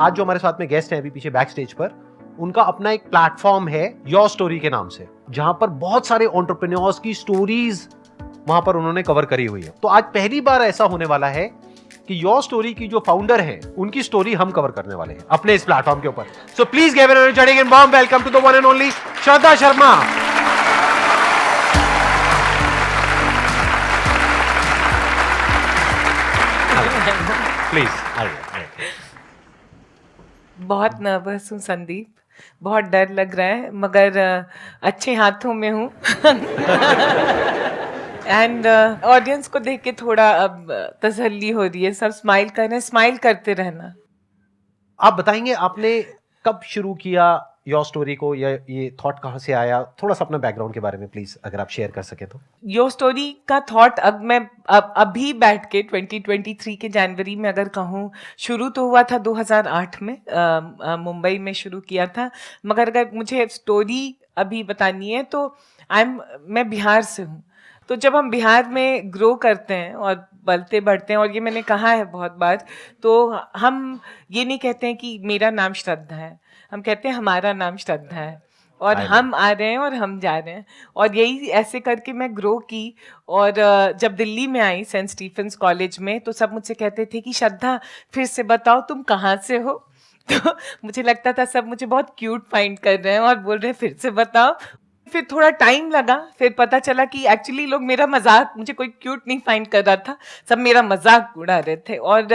आज जो हमारे साथ में गेस्ट हैं अभी पीछे बैक स्टेज पर, उनका अपना एक प्लेटफॉर्म है योर स्टोरी के नाम से, जहां पर बहुत सारे एंटरप्रेन्योर्स की स्टोरीज वहां पर उन्होंने कवर करी हुई है। तो आज पहली बार ऐसा होने वाला है कि योर स्टोरी की जो फाउंडर है उनकी स्टोरी हम कवर करने वाले हैं अपने इस प्लेटफॉर्म के ऊपर। So please give a energetic and warm welcome to the one and only Shraddha Sharma. Please आइए। बहुत नर्वस हूँ संदीप, बहुत डर लग रहा है, मगर अच्छे हाथों में हूँ। एंड ऑडियंस को देख के थोड़ा अब तसल्ली हो रही है। सब स्माइल कर रहे हैं, स्माइल करते रहना। आप बताएंगे आपने कब शुरू किया योर स्टोरी को, या ये थॉट कहाँ से आया? थोड़ा सा अपना बैकग्राउंड के बारे में प्लीज अगर आप शेयर कर सके तो। योर स्टोरी का थॉट अब मैं अभी बैठ के 2023 के जनवरी में अगर कहूँ, शुरू तो हुआ था 2008 में, मुंबई में शुरू किया था। मगर अगर मुझे स्टोरी अभी बतानी है तो मैं बिहार से हूँ। तो जब हम बिहार में ग्रो करते हैं और बढ़ते बढ़ते हैं, और ये मैंने कहा है बहुत बार, तो हम ये नहीं कहते हैं कि मेरा नाम श्रद्धा है, हम कहते हैं हमारा नाम श्रद्धा है, और हम आ रहे हैं और हम जा रहे हैं। और यही ऐसे करके मैं ग्रो की। और जब दिल्ली में आई सेंट स्टीफेंस कॉलेज में, तो सब मुझसे कहते थे कि श्रद्धा फिर से बताओ तुम कहाँ से हो। तो मुझे लगता था सब मुझे बहुत क्यूट फाइंड कर रहे हैं और बोल रहे हैं फिर से बताओ। फिर थोड़ा टाइम लगा, फिर पता चला कि एक्चुअली लोग मेरा मजाक, मुझे कोई क्यूट नहीं फाइंड कर रहा था, सब मेरा मजाक उड़ा रहे थे। और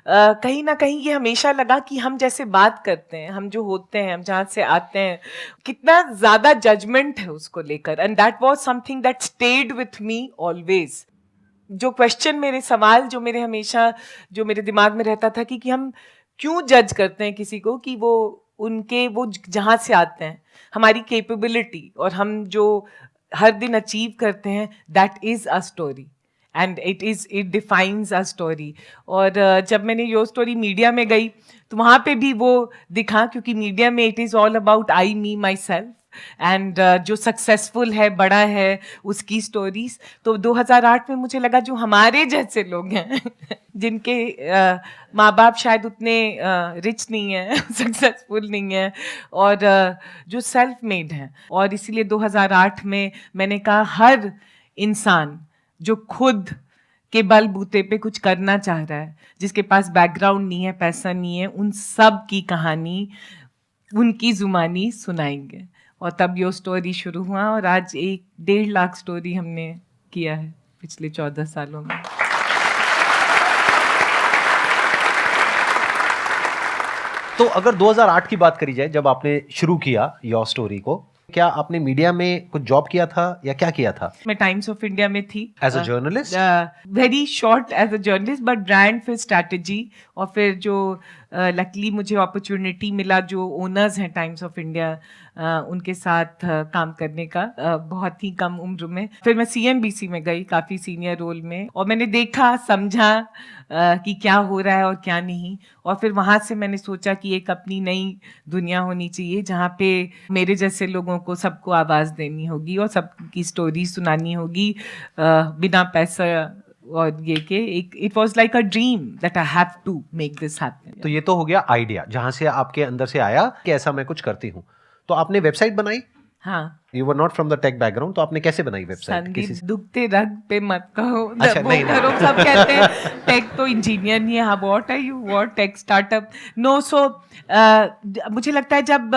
कहीं ना कहीं ये हमेशा लगा कि हम जैसे बात करते हैं, हम जो होते हैं, हम जहाँ से आते हैं, कितना ज़्यादा जजमेंट है उसको लेकर। And that was something that stayed with me always. जो क्वेश्चन, मेरे सवाल जो मेरे हमेशा जो मेरे दिमाग में रहता था कि हम क्यों जज करते हैं किसी को, कि वो जहाँ से आते हैं, हमारी कैपेबिलिटी और हम जो हर दिन अचीव करते हैं, that is a story and it defines a story. और जब मैंने योर स्टोरी मीडिया में गई तो वहाँ पे भी वो दिखा, क्योंकि मीडिया में it is all about I, me, my self, and जो सक्सेसफुल है, बड़ा है, उसकी स्टोरीज। तो 2008 में मुझे लगा जो हमारे जैसे लोग हैं जिनके माँ बाप शायद उतने रिच नहीं हैं, सक्सेसफुल नहीं हैं, और जो सेल्फ मेड हैं, और इसीलिए 2008 में मैंने कहा हर इंसान जो खुद के बलबूते पे कुछ करना चाह रहा है, जिसके पास बैकग्राउंड नहीं है, पैसा नहीं है, उन सब की कहानी, उनकी जुबानी सुनाएंगे। और तब यो स्टोरी शुरू हुआ, और आज 1.5 लाख स्टोरी हमने किया है पिछले 14 सालों में। तो अगर 2008 की बात करी जाए, जब आपने शुरू किया योर स्टोरी को, क्या आपने मीडिया में कुछ जॉब किया था या क्या किया था? मैं टाइम्स ऑफ इंडिया में थी as a journalist, very short as a journalist, but brand, फिर स्ट्रैटेजी, और फिर जो लकीली मुझे अपॉर्चुनिटी मिला जो ओनर्स हैं टाइम्स ऑफ इंडिया, उनके साथ काम करने का बहुत ही कम उम्र में। फिर मैं CNBC में गई काफ़ी सीनियर रोल में, और मैंने देखा, समझा कि क्या हो रहा है और क्या नहीं। और फिर वहाँ से मैंने सोचा कि एक अपनी नई दुनिया होनी चाहिए जहाँ पे मेरे जैसे लोगों को सबको आवाज़ देनी होगी और सबकी स्टोरी सुनानी होगी बिना पैसा और ये के। It was like a dream that I have to make this happen. तो ये तो हो गया आइडिया जहां से आपके अंदर से आया कि ऐसा मैं कुछ करती हूँ। तो आपने वेबसाइट बनाई? हाँ। You were not from the tech background, तो आपने कैसे बनाई वेबसाइट? संदीप, दुखते रग पे मत कहो। अच्छा, नहीं, करो, सब कहते हैं टेक तो इंजीनियर नहीं है। हाँ, what are you, what tech startup? No. So मुझे लगता है जब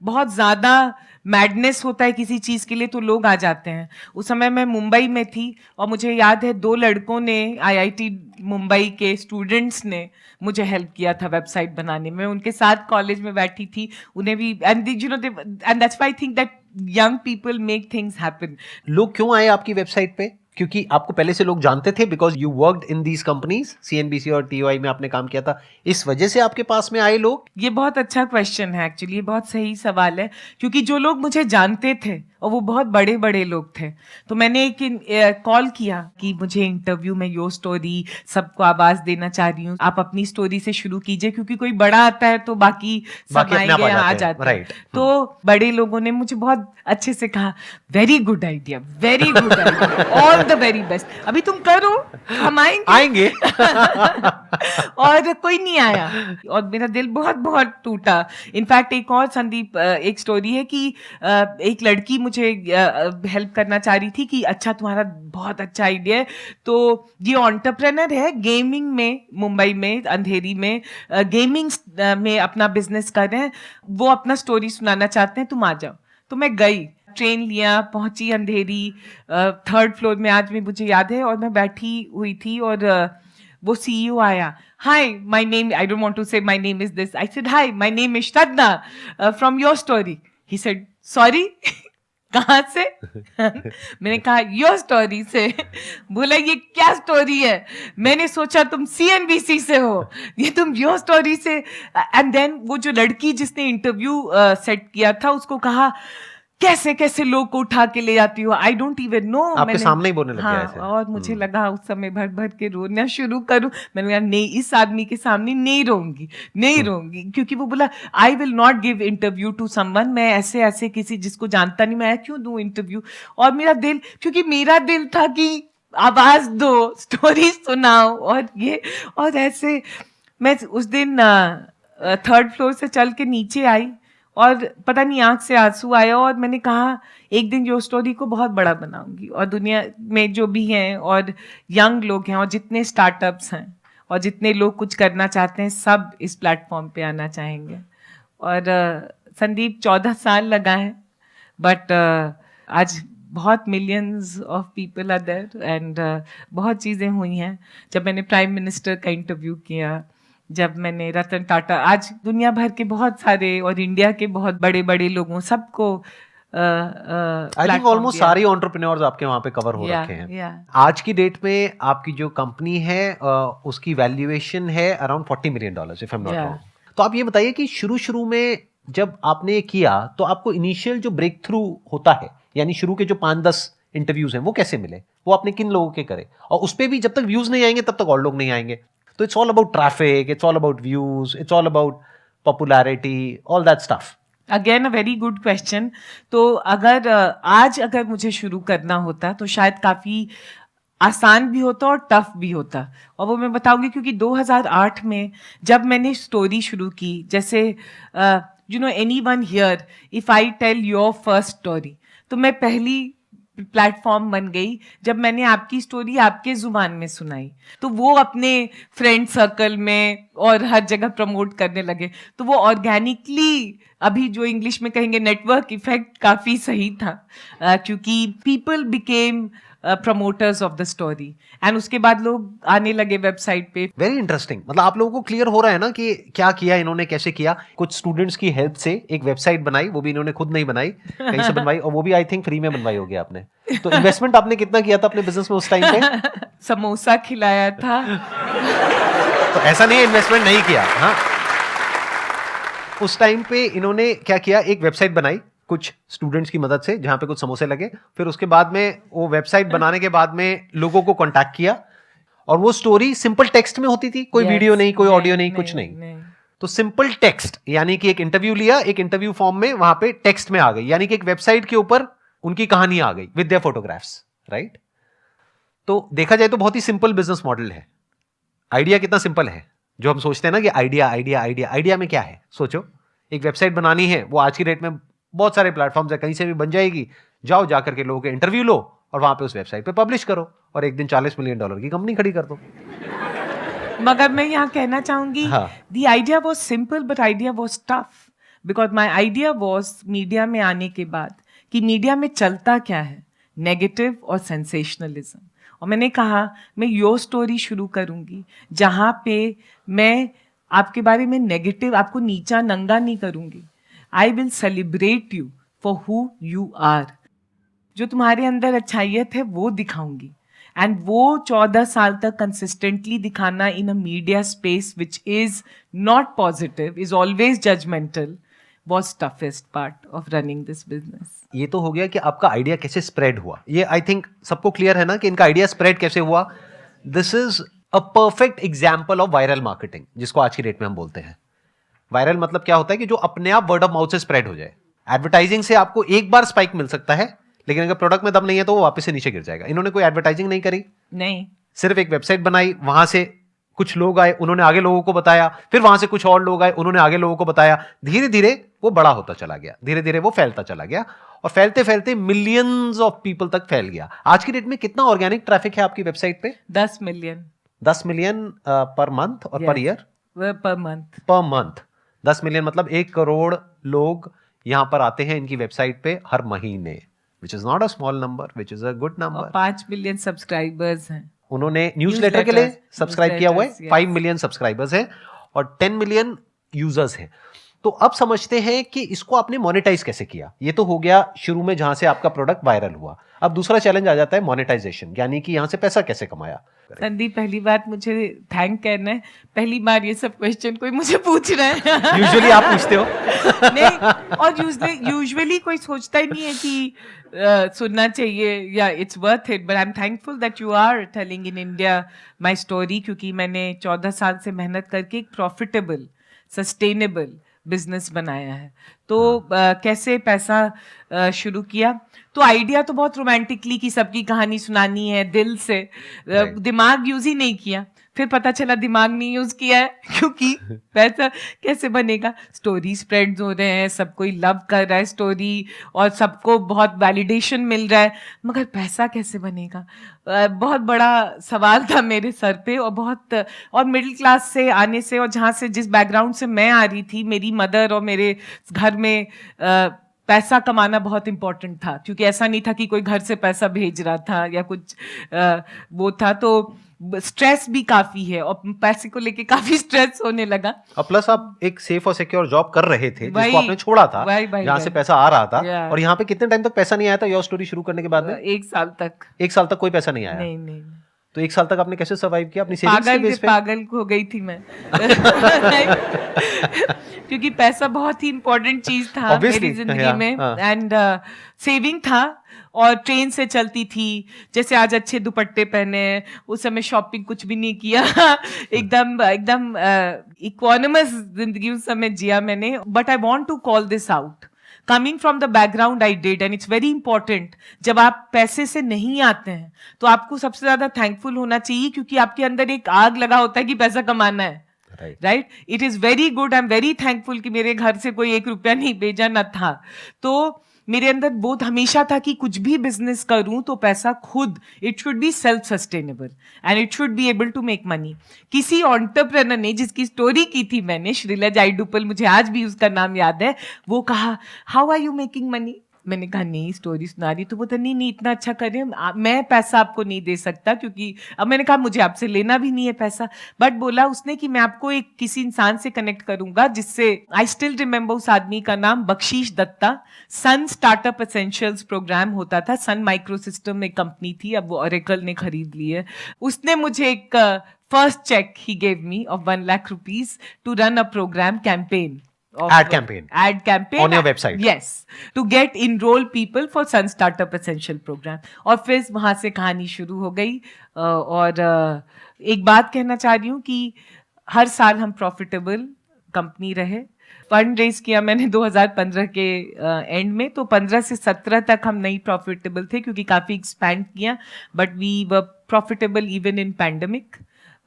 बहुत ज़्यादा मैडनेस होता है किसी चीज़ के लिए तो लोग आ जाते हैं। उस समय मैं मुंबई में थी, और मुझे याद है 2 लड़कों ने, IIT मुंबई के स्टूडेंट्स ने मुझे हेल्प किया था वेबसाइट बनाने में। उनके साथ कॉलेज में बैठी थी, उन्हें भी, and you know, and that's why I think that young people make things happen. लोग क्यों आए आपकी वेबसाइट पे? क्योंकि आपको पहले से लोग जानते थे, because you worked in these companies, CNBC और TOI में आपने काम किया था, इस वजह से आपके पास में आए लोग? ये बहुत अच्छा क्वेश्चन है एक्चुअली, ये बहुत सही सवाल है, क्योंकि जो लोग मुझे जानते थे और वो बहुत बड़े बड़े लोग थे, तो मैंने एक कॉल किया कि मुझे इंटरव्यू में योर स्टोरी, सबको आवाज देना चाह रही हूँ, आप अपनी स्टोरी से शुरू कीजिए, क्योंकि कोई बड़ा आता है तो बाकी सब आएंगे, आ जाते हैं। तो बड़े लोगों ने मुझे बहुत अच्छे से कहा, very good idea, very good idea, all the very best. अभी तुम करो, हम आएंगे। और कोई नहीं आया और मेरा दिल बहुत बहुत टूटा। इनफैक्ट एक और संदीप एक स्टोरी है कि एक लड़की मुझे हेल्प करना चाह रही थी कि अच्छा तुम्हारा बहुत अच्छा आइडिया है, तो ये एंटरप्रेन्योर है गेमिंग में, मुंबई में अंधेरी में गेमिंग में अपना बिजनेस कर रहे हैं, वो अपना स्टोरी सुनाना चाहते हैं, तुम आ जाओ। तो मैं गई, ट्रेन लिया, पहुंची अंधेरी, 3rd फ्लोर में, आज भी मुझे याद है, और मैं बैठी हुई थी और वो सीईओ आया। Hi my name, I don't want to say my name is this, I said hi my name is Shraddha from YourStory. He said sorry कहाँ से? मैंने कहा योर स्टोरी से। बोला ये क्या स्टोरी है? मैंने सोचा तुम CNBC से हो, ये तुम योर स्टोरी से। एंड देन वो जो लड़की जिसने इंटरव्यू सेट किया था उसको कहा कैसे कैसे लोग को उठा के ले जाती हो, आई डोंट इवन नो। आपके सामने ही बोलने लग गया ऐसे। और मुझे लगा उस समय भर भर के रोना शुरू करूं। मैंने कहा नहीं, इस आदमी के सामने नहीं रोऊंगी, क्योंकि वो बोला I will not give interview to someone, मैं ऐसे ऐसे किसी जिसको जानता नहीं मैं क्यों दूं इंटरव्यू। और मेरा दिल, क्योंकि मेरा दिल था कि आवाज दो, स्टोरी सुनाओ, और ये और ऐसे। मैं उस दिन 3rd फ्लोर से चल के नीचे आई और पता नहीं आंख से आंसू आया, और मैंने कहा एक दिन यो स्टोरी को बहुत बड़ा बनाऊंगी, और दुनिया में जो भी हैं और यंग लोग हैं और जितने स्टार्टअप्स हैं और जितने लोग कुछ करना चाहते हैं सब इस प्लेटफॉर्म पे आना चाहेंगे। और संदीप 14 साल लगा है, बट आज बहुत millions of people are there, and बहुत चीज़ें हुई हैं। जब मैंने प्राइम मिनिस्टर का इंटरव्यू किया, जब मैंने रतन टाटा, आज दुनिया भर के बहुत सारे और इंडिया के बहुत बड़े बड़े लोगों सबको आई थिंक ऑलमोस्ट सारे एंटरप्रेन्योर्स आपके वहां पे कवर हो रखे हैं। आज की डेट में आपकी जो कंपनी है उसकी वैल्यूएशन है around $40 million if I am not wrong. तो आप ये बताइए कि शुरू में जब आपने ये किया तो आपको इनिशियल जो ब्रेक थ्रू होता है, यानी शुरू के जो 5-10 इंटरव्यूज हैं, वो कैसे मिले? वो आपने किन लोगों के करे? और उस पे भी जब तक व्यूज नहीं आएंगे तब तक और लोग नहीं आएंगे। तो it's all about traffic, it's all about views, it's all about popularity, all that stuff. Again a very good question. तो अगर मुझे शुरू करना होता तो शायद काफ़ी आसान भी होता और टफ भी होता, और वो मैं बताऊंगी क्योंकि 2008 में जब मैंने स्टोरी शुरू की, जैसे you know anyone here if I tell your first story, तो मैं पहली प्लेटफॉर्म बन गई जब मैंने आपकी स्टोरी आपके जुबान में सुनाई, तो वो अपने फ्रेंड सर्कल में और हर जगह प्रमोट करने लगे। तो वो ऑर्गेनिकली, अभी जो इंग्लिश में कहेंगे नेटवर्क इफेक्ट, काफ़ी सही था, क्योंकि people became promoters of the story, and उसके बाद लोग आने लगे वेबसाइट पे। Very interesting. मतलब आप लोगों को क्लियर हो रहा है ना कि क्या किया इन्होंने, कैसे किया। कुछ स्टूडेंट्स की हेल्प से एक वेबसाइट बनाई, वो भी इन्होंने खुद नहीं बनाई, कहीं से बनवाई, और वो भी आई थिंक फ्री में बनवाई होगी आपने। तो इन्वेस्टमेंट आपने कितना किया था अपने बिजनेस में उस टाइम पे? समोसा खिलाया था। तो ऐसा नहीं है इन्वेस्टमेंट नहीं किया। हाँ, उस टाइम पे इन्होंने क्या किया, एक वेबसाइट बनाई कुछ स्टूडेंट्स की मदद से, जहां पे कुछ समोसे लगे। फिर उसके बाद में वो वेबसाइट बनाने के बाद में लोगों को कांटेक्ट किया, और वो स्टोरी सिंपल टेक्स्ट में होती थी, कोई वीडियो नहीं, कोई ऑडियो नहीं, कुछ नहीं। तो सिंपल टेक्स्ट, यानी कि एक इंटरव्यू लिया, एक इंटरव्यू फॉर्म में वहां पे टेक्स्ट में आ गई, यानी कि एक वेबसाइट के ऊपर उनकी कहानी आ गई विद देयर फोटोग्राफ्स, राइट। तो देखा जाए तो बहुत ही सिंपल बिजनेस मॉडल है। आइडिया कितना सिंपल है, जो हम सोचते हैं ना कि आइडिया में क्या है। सोचो, एक वेबसाइट बनानी है, वो आज की डेट में बहुत सारे प्लेटफॉर्म्स है, कहीं से भी बन जाएगी। जाओ, जाकर के लोगों के इंटरव्यू लो और वहां पे उस वेबसाइट पे पब्लिश करो, और एक दिन $40 मिलियन की कंपनी खड़ी कर दो। मगर मैं यहाँ कहना चाहूंगी, the idea was simple but idea was tough, because my idea was media में आने के बाद कि मीडिया में चलता क्या है, नेगेटिव और सेंसेशनलिज्म। और मैंने कहा मैं योर स्टोरी शुरू करूंगी जहाँ पे मैं आपके बारे में नेगेटिव, आपको नीचा नंगा नहीं करूंगी। I will celebrate you for who you are. जो तुम्हारे अंदर अच्छाइयत है वो दिखाऊंगी, एंड वो 14 साल तक कंसिस्टेंटली दिखाना in a media space which is not positive, is always judgmental, was toughest part of running this business. ये तो हो गया कि आपका आइडिया कैसे स्प्रेड हुआ। ये आई थिंक सबको क्लियर है ना कि इनका आइडिया स्प्रेड कैसे हुआ। This is a perfect example of viral marketing, जिसको आज की डेट में हम बोलते हैं। वायरल मतलब क्या होता है कि जो अपने आप वर्ड ऑफ माउथ से स्प्रेड हो जाए। एडवर्टाइजिंग से आपको एक बार स्पाइक मिल सकता है, लेकिन अगर प्रोडक्ट में दम नहीं है तो वो वापस से नीचे गिर जाएगा। इन्होंने कोई एडवर्टाइजिंग नहीं करी, नहीं, सिर्फ एक वेबसाइट बनाई, वहां से कुछ लोग आए, उन्होंने आगे लोगों को बताया, फिर वहां से कुछ और लोग आए, उन्होंने आगे लोगों को बताया, धीरे धीरे वो बड़ा होता चला गया, धीरे धीरे वो फैलता चला गया और फैलते फैलते मिलियंस ऑफ पीपल तक फैल गया। आज की डेट में कितना ऑर्गेनिक ट्रैफिक है आपकी वेबसाइट पे? 10 मिलियन 10 मिलियन पर मंथ और per year? Per month. Per month 10 million मतलब 1 करोड़ लोग यहां पर आते हैं इनकी वेबसाइट पे हर महीने, विच is not a small number, which is a good number. 5 million subscribers हैं। उन्होंने न्यूज़लेटर के लिए सब्सक्राइब किया हुआ है, newsletters, 5 मिलियन सब्सक्राइबर्स हैं और 10 मिलियन यूजर्स हैं। तो अब समझते हैं कि इसको आपने मोनेटाइज कैसे किया। ये तो हो गया शुरू में जहां से आपका प्रोडक्ट वायरल हुआ। अब दूसरा चैलेंज आ जाता है मोनेटाइजेशन, यानी कि यहां से पैसा कैसे कमाया। संदीप, पहली बात मुझे थैंक कहना है, पहली बार ये सब क्वेश्चन कोई मुझे पूछ रहा है। यूजुअली आप पूछते हो। नहीं, और यूजुअली कोई सोचता ही नहीं है कि सुनना चाहिए या it's worth it, but I am thankful that you are telling in India my story, क्योंकि मैंने 14 साल से मेहनत करके एक प्रॉफिटेबल सस्टेनेबल बिजनेस बनाया है। तो कैसे पैसा शुरू किया, तो आइडिया तो बहुत रोमांटिकली कि सबकी कहानी सुनानी है दिल से, दिमाग यूज ही नहीं किया। फिर पता चला दिमाग नहीं यूज किया है, क्योंकि पैसा कैसे बनेगा। स्टोरी स्प्रेड्स हो रहे हैं, सब कोई लव कर रहा है स्टोरी और सबको बहुत वैलिडेशन मिल रहा है, मगर पैसा कैसे बनेगा, बहुत बड़ा सवाल था मेरे सर पे। और मिडिल क्लास से आने से, और जहाँ से जिस बैकग्राउंड से मैं आ रही थी, मेरी मदर और मेरे घर में पैसा कमाना बहुत इंपॉर्टेंट था, क्योंकि ऐसा नहीं था कि कोई घर से पैसा भेज रहा था या कुछ वो था। तो स्ट्रेस भी काफी है और पैसे को लेके काफी स्ट्रेस होने लगा। और प्लस आप एक सेफ और सिक्योर जॉब कर रहे थे जिसको आपने छोड़ा था, जहाँ से पैसा आ रहा था। और यहाँ पे कितने टाइम तक पैसा नहीं आया था योर स्टोरी शुरू करने के बाद में? 1 साल तक। 1 साल तक कोई पैसा नहीं आया? नहीं। तो 1 साल तक आपने कैसे सर्वाइव किया अपनी सेविंग्स के बेस पे? पागल हो गई थी मैं। क्योंकि पैसा बहुत ही इंपॉर्टेंट चीज था मेरी जिंदगी में, एंड सेविंग था और ट्रेन से चलती थी। जैसे आज अच्छे दुपट्टे पहने, उस समय शॉपिंग कुछ भी नहीं किया। एकदम इकोनॉमस जिंदगी उस समय जिया मैंने। But I want to call this out, coming from the background I did, and it's very important. जब आप पैसे से नहीं आते हैं तो आपको सबसे ज्यादा थैंकफुल होना चाहिए, क्योंकि आपके अंदर एक आग लगा होता है कि पैसा कमाना है। Right, it is very good, I am very thankful कि मेरे घर से कोई 1 रुपया नहीं भेजा न था। तो मेरे अंदर बहुत हमेशा था कि कुछ भी बिजनेस करूं तो पैसा खुद, it should be self sustainable and it should be able to make money. किसी एंटरप्रेन्योर ने, जिसकी स्टोरी की थी मैंने, श्रीला जाइडुपल, मुझे आज भी उसका नाम याद है, वो कहा how are you making money. मैंने कहा नहीं, स्टोरी सुना रही। तो बोलता नहीं इतना अच्छा कर रहे हैं, मैं पैसा आपको नहीं दे सकता, क्योंकि अब मैंने कहा मुझे आपसे लेना भी नहीं है पैसा। बट बोला उसने कि मैं आपको एक किसी इंसान से कनेक्ट करूंगा जिससे, आई स्टिल रिमेंबर उस आदमी का नाम, बख्शीश दत्ता। सन स्टार्टअप एसेंशियल्स प्रोग्राम होता था, सन माइक्रो सिस्टम में कंपनी थी, अब वो ओरेकल ने खरीद ली है। उसने मुझे एक फर्स्ट चेक ही gave me of 1 lakh rupees to run a programme campaign, ad campaign on your website, yes, to get enroll people for Sun Startup Essential program। और फिर वहां से कहानी शुरू हो गई। और एक बात कहना चाह रही हूँ कि हर साल हम प्रॉफिटेबल कंपनी रहे। फंड रेज किया मैंने 2015 के एंड में, तो 15 से 17 तक हम नहीं प्रॉफिटेबल थे, क्योंकि काफी एक्सपैंड किया, but we were profitable even in pandemic.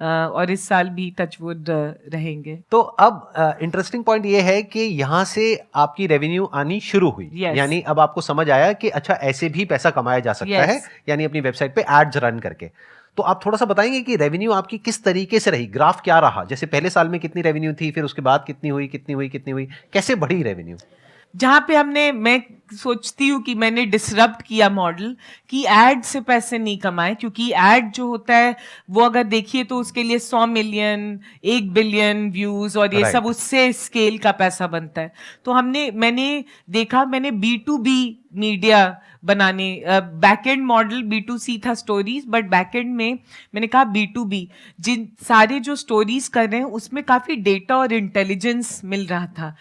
और इस साल भी टचवुड रहेंगे। तो अब इंटरेस्टिंग पॉइंट ये है कि यहाँ से आपकी रेवेन्यू आनी शुरू हुई। yes. यानी अब आपको समझ आया कि अच्छा ऐसे भी पैसा कमाया जा सकता yes. है, यानी अपनी वेबसाइट पे एड्स रन करके। तो आप थोड़ा सा बताएंगे कि रेवेन्यू आपकी किस तरीके से रही, ग्राफ क्या रहा, जैसे पहले साल में कितनी रेवेन्यू थी, फिर उसके बाद कितनी हुई, कैसे बढ़ी रेवेन्यू? जहाँ पे मैं सोचती हूँ कि मैंने डिसरप्ट किया मॉडल, कि एड से पैसे नहीं कमाए, क्योंकि एड जो होता है वो अगर देखिए तो उसके लिए 100 मिलियन 1 बिलियन व्यूज और ये सब, उससे स्केल का पैसा बनता है। तो मैंने देखा, मैंने B2B मीडिया बनाने, बैकएंड मॉडल B2C था स्टोरीज, बट बैकएंड में मैंने कहा B2B, जिन सारे जो स्टोरीज कर रहे हैं उसमें काफी डेटा और इंटेलिजेंस मिल रहा था।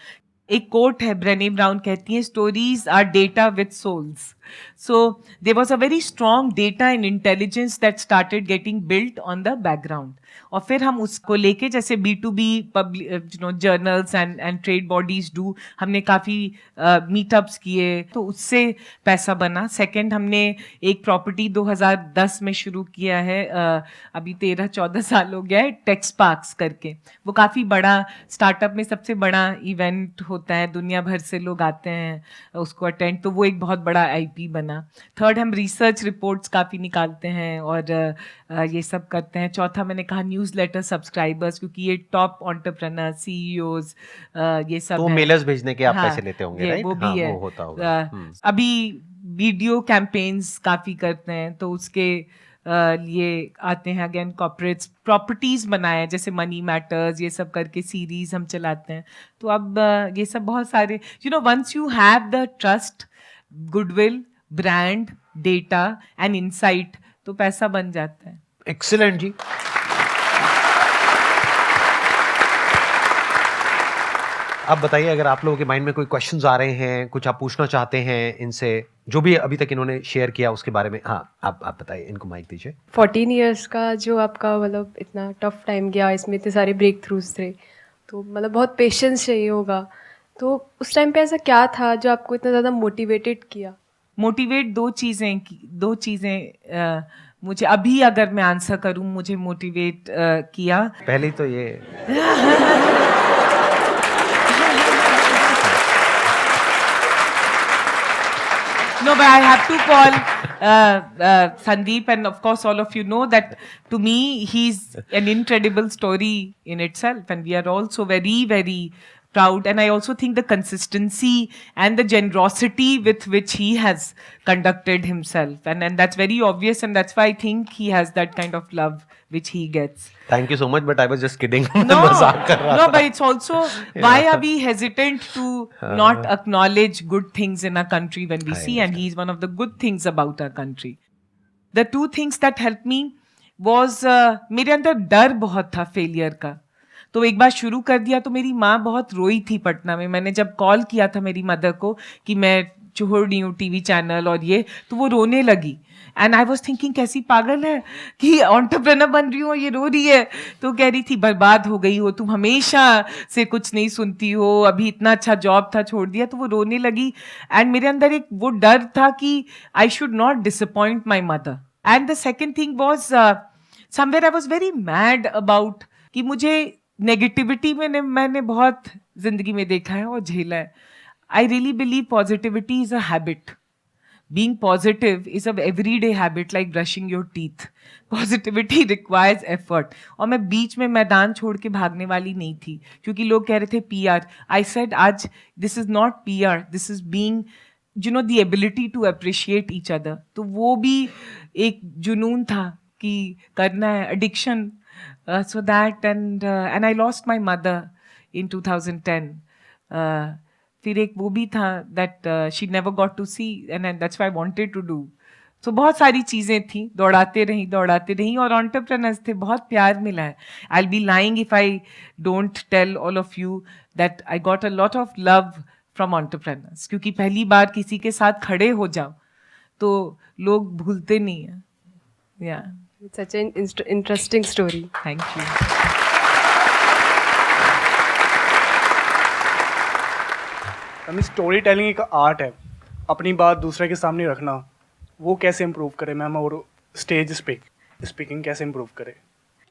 एक कोट है, ब्रेने ब्राउन कहती है, stories are data with souls. So there was a very strong data and intelligence that started getting built on the background. और फिर हम उसको लेके जैसे B2B journals and trade bodies do, हमने काफ़ी मीटअप्स किए तो उससे पैसा बना. सेकंड, हमने एक प्रॉपर्टी 2010 में शुरू किया है, अभी 13-14 साल हो गया है, टेक्स पार्क्स करके. वो काफ़ी बड़ा स्टार्टअप में सबसे बड़ा इवेंट होता है, दुनिया भर से लोग आते हैं उसको अटेंड, तो वो एक बहुत बड़ा आईपी बना. थर्ड, हम रिसर्च रिपोर्ट्स काफ़ी निकालते हैं और ये सब करते हैं. चौथा, मैंने कहा न्यूज़लेटर सब्सक्राइबर्स, क्योंकि ये टॉप एंटरप्रेन्योर सीईओज ये सब तो हैं. मेलर्स भेजने के आप हाँ, पैसे लेते होंगे, ये राइट? वो भी हाँ, है. वो होता होगा. अभी वीडियो कैंपेन्स काफ़ी करते हैं तो उसके लिए आते हैं अगेन कॉर्पोरेट्स. प्रॉपर्टीज बनाए जैसे मनी मैटर्स, ये सब करके सीरीज हम चलाते हैं. तो अब ये सब बहुत सारे once you have the trust, goodwill, brand, data and insight, तो पैसा बन जाता है. एक्सीलेंट जी. अब बताइए, अगर आप लोगों के माइंड में कोई क्वेश्चंस आ रहे हैं, कुछ आप पूछना चाहते हैं इनसे, जो भी अभी तक इन्होंने शेयर किया उसके बारे में. हाँ, आप बताइए, इनको माइक दीजिए. 14 इयर्स का जो आपका मतलब इतना टफ टाइम गया, इसमें इतने सारे ब्रेक थ्रूज थे, तो मतलब बहुत पेशेंस चाहिए होगा. तो उस टाइम पे ऐसा क्या था जो आपको इतना ज़्यादा मोटिवेटेड किया? मोटिवेट दो चीज़ें मुझे अभी अगर मैं आंसर करूं, मुझे मोटिवेट किया. पहले तो ये No, but I have to call Sandeep, and of course all of you know that to me he's an incredible story in itself, and we are also very, very proud. And I also think the consistency and the generosity with which he has conducted himself, and that's very obvious, and that's why I think he has that kind of love which he gets. Thank you so much, but I was just kidding. No, मजाक कर रहा no, था. but it's also why are we hesitant to not acknowledge good things in our country when we see, and he's one of the good things about our country. The two things that helped me was मेरे अंदर डर बहुत था failure का. तो एक बार शुरू कर दिया तो मेरी माँ बहुत रोई थी पटना में. मैंने जब कॉल किया था मेरी मदर को कि मैं छोड़ रही हूँ टीवी चैनल और ये, तो वो रोने लगी. एंड आई वॉज थिंकिंग कैसी पागल है कि एंटरप्रेन्योर बन रही हूँ और ये रो रही है. तो कह रही थी बर्बाद हो गई हो तुम, हमेशा से कुछ नहीं सुनती हो, अभी इतना अच्छा जॉब था छोड़ दिया. तो वो रोने लगी. एंड मेरे अंदर एक वो डर था कि I should not disappoint my mother. And the second thing was somewhere I was very mad about कि मुझे नेगेटिविटी में मैंने बहुत जिंदगी में देखा है और झेला है. I really believe positivity is a habit. Being positive is an everyday habit like brushing your teeth. Positivity requires effort. और मैं बीच में मैदान छोड़ के भागने वाली नहीं थी क्योंकि लोग कह रहे थे PR. I said आज this is not PR. This is being the ability to appreciate each other. तो वो भी एक जुनून था कि करना है, addiction. So that and I lost my mother in 2010. फिर एक वो भी था that she never got to see and that's why I wanted to do. So बहुत सारी चीज़ें थी, दौड़ाते रही और entrepreneurs थे, बहुत प्यार मिला है. I'll be lying if I don't tell all of you that I got a lot of love from entrepreneurs. क्योंकि पहली बार किसी के साथ खड़े हो जाओ तो लोग भूलते नहीं हैं. Yeah. It's such an interesting story. Thank you. हमें स्टोरी टेलिंग एक आर्ट है, अपनी बात दूसरे के सामने रखना, वो कैसे इम्प्रूव करें मैम, और स्टेज स्पीकिंग कैसे इम्प्रूव करें?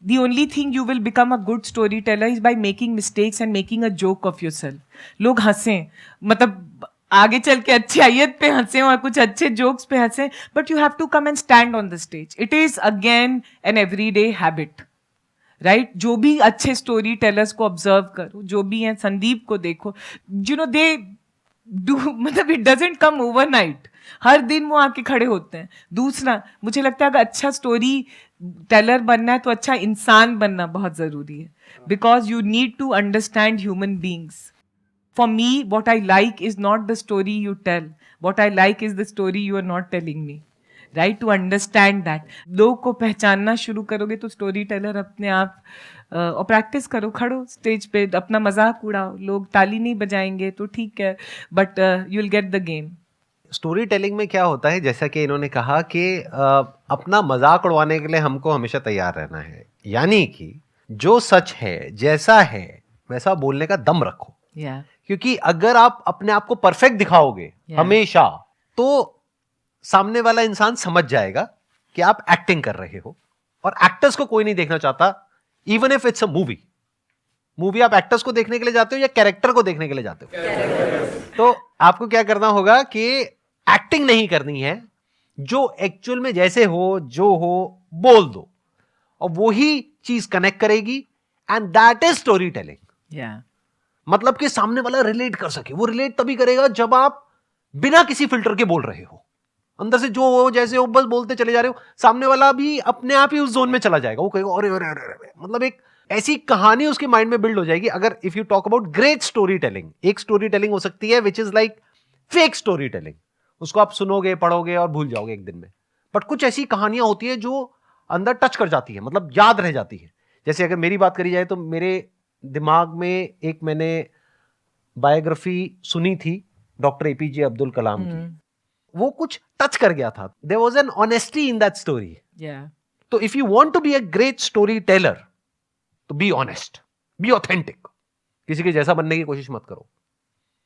The only thing you will become a good storyteller is by making mistakes and making a joke of yourself. लोग हंसें, मतलब आगे चल के अच्छाइयत पे हंसें और कुछ अच्छे जोक्स पे हंसें, but you have to come and stand on the stage. It is again an everyday habit. Right जो भी अच्छे स्टोरी टेलर्स को ऑब्जर्व करो, जो भी हैं, संदीप को देखो, दे डू, मतलब इट डजंट कम ओवरनाइट. हर दिन वो आके खड़े होते हैं. दूसरा, मुझे लगता है अगर अच्छा स्टोरी टेलर बनना है तो अच्छा इंसान बनना बहुत जरूरी है, because you need to understand human beings. For me what I like is not the story you tell, what I like is the story you are not telling me. Right, to understand that. लोग को पहचानना शुरू करोगे तो story teller अपने आप. और practice करो, खड़ो स्टेज पे, अपना मजाक उड़ाओ, लोग ताली नहीं बजाएंगे तो ठीक है, but you will get the game. Story telling में क्या होता है, जैसा कि इन्होंने कहा कि अपना मजाक उड़वाने के लिए हमको हमेशा तैयार रहना है, यानी कि जो सच है जैसा है वैसा बोलने का दम रखो। Yeah. क्योंकि अगर आप अपने आप को परफेक्ट दिखाओगे हमेशा, तो सामने वाला इंसान समझ जाएगा कि आप एक्टिंग कर रहे हो, और एक्टर्स को कोई नहीं देखना चाहता, even if it's a movie आप एक्टर्स को देखने के लिए जाते हो या कैरेक्टर को देखने के लिए जाते हो? तो आपको क्या करना होगा कि एक्टिंग नहीं करनी है, जो एक्चुअल में जैसे हो जो हो बोल दो, और वही चीज कनेक्ट करेगी, and that is story telling. मतलब कि सामने वाला रिलेट कर सके। वो रिलेट तभी करेगा जब आप बिना किसी फिल्टर के बोल रहे हो, अंदर से जो हो जैसे हो बस बोलते चले जा रहे हो, सामने वाला भी अपने आप ही उस जोन में चला जाएगा। वो कहेगा अरे अरे अरे अरे, मतलब एक ऐसी कहानी उसके माइंड में बिल्ड हो जाएगी। अगर if you talk about great story telling, एक स्टोरी टेलिंग हो सकती है which is like fake story telling, उसको आप सुनोगे पढ़ोगे और भूल जाओगे एक दिन में। बट कुछ ऐसी कहानियां होती है जो अंदर टच कर जाती है, मतलब याद रह जाती है। जैसे अगर मेरी बात करी जाए तो मेरे दिमाग में एक मैंने बायोग्राफी सुनी थी डॉक्टर एपीजे अब्दुल कलाम की, वो कुछ टच कर गया था। There was an honesty in that story. तो if you want to be a great storyteller, तो बी ऑनेस्ट, बी ऑथेंटिक। किसी के जैसा बनने की कोशिश मत करो।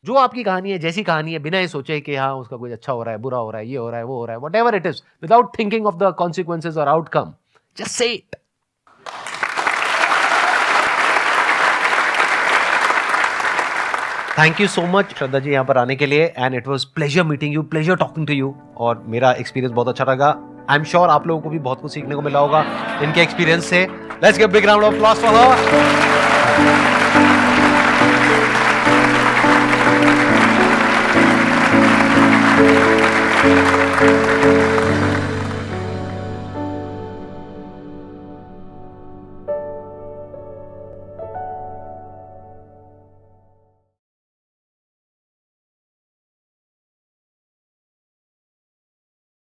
जो आपकी कहानी है, जैसी कहानी है, बिना ये सोचे कि हाँ उसका कुछ अच्छा हो रहा है, बुरा हो रहा है, ये हो रहा है, वो हो रहा है, whatever it is, without thinking of the consequences और outcome, just say it. Thank you so much Shraddha ji यहाँ पर आने के लिए, and it was pleasure meeting you, pleasure talking to you, और मेरा एक्सपीरियंस बहुत अच्छा लगा। आई एम श्योर आप लोगों को भी बहुत कुछ सीखने को मिला होगा इनके एक्सपीरियंस से। Let's give big round of applause for her.